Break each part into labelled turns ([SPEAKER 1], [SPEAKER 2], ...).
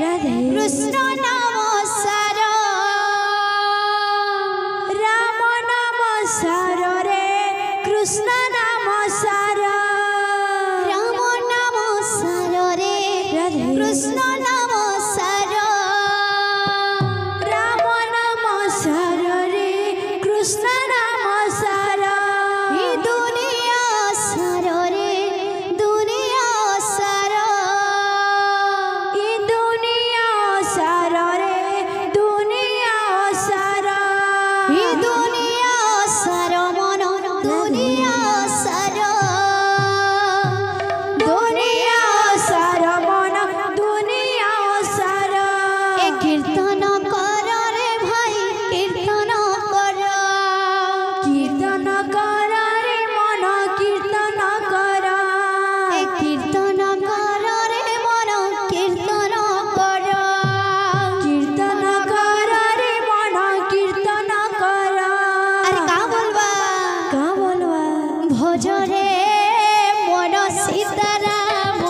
[SPEAKER 1] राधे
[SPEAKER 2] कृष्ण नाम सार
[SPEAKER 1] राम नाम सार रे कृष्ण नाम सार
[SPEAKER 2] राम नाम सार रे
[SPEAKER 1] राधे
[SPEAKER 2] कृष्ण नाम सार
[SPEAKER 1] राम नाम सार रे कृष्ण नाम सार
[SPEAKER 2] हे दुनिया सार रे दुनिया सार
[SPEAKER 1] ई दुनिया सार रे दुनिया सार
[SPEAKER 2] हे दुनिया सार मन दुनिया सार
[SPEAKER 1] दुनिया सार मन दुनिया सार
[SPEAKER 2] ए कीर्तन कर रे भाई कीर्तन कर
[SPEAKER 1] कीर्तन कर रे मन कीर्तन कर
[SPEAKER 2] ए कीर्तन कर रे मन कीर्तन कर
[SPEAKER 1] कीर्तन कर रे मन कीर्तन कर
[SPEAKER 2] अरे का बोलबा
[SPEAKER 1] का बोलवा
[SPEAKER 2] भोज रे मन सीताराम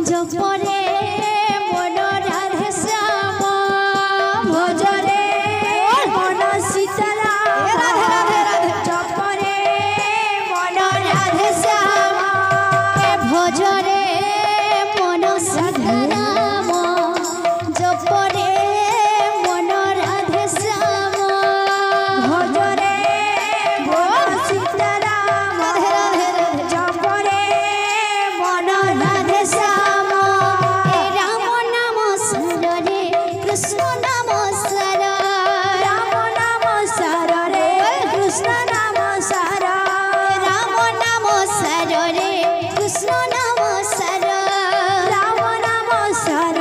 [SPEAKER 2] जप रे मन राधे श्याम
[SPEAKER 1] भोज रे मन सीताराम
[SPEAKER 2] राधे राधे राधे
[SPEAKER 1] जप रे मन
[SPEAKER 2] राधे श्याम ए भोज रे मन सीताराम जप रे मन राधे श्याम
[SPEAKER 1] भोज रे मन सीताराम
[SPEAKER 2] राधे राधे राधे
[SPEAKER 1] जप रे मन
[SPEAKER 2] राधे श्याम ए राम नाम सार रे कृष्ण नाम सार
[SPEAKER 1] राम नाम सार रे कृष्ण नाम सार
[SPEAKER 2] राम नाम सार रे कृष्ण नाम सार
[SPEAKER 1] राम नाम सार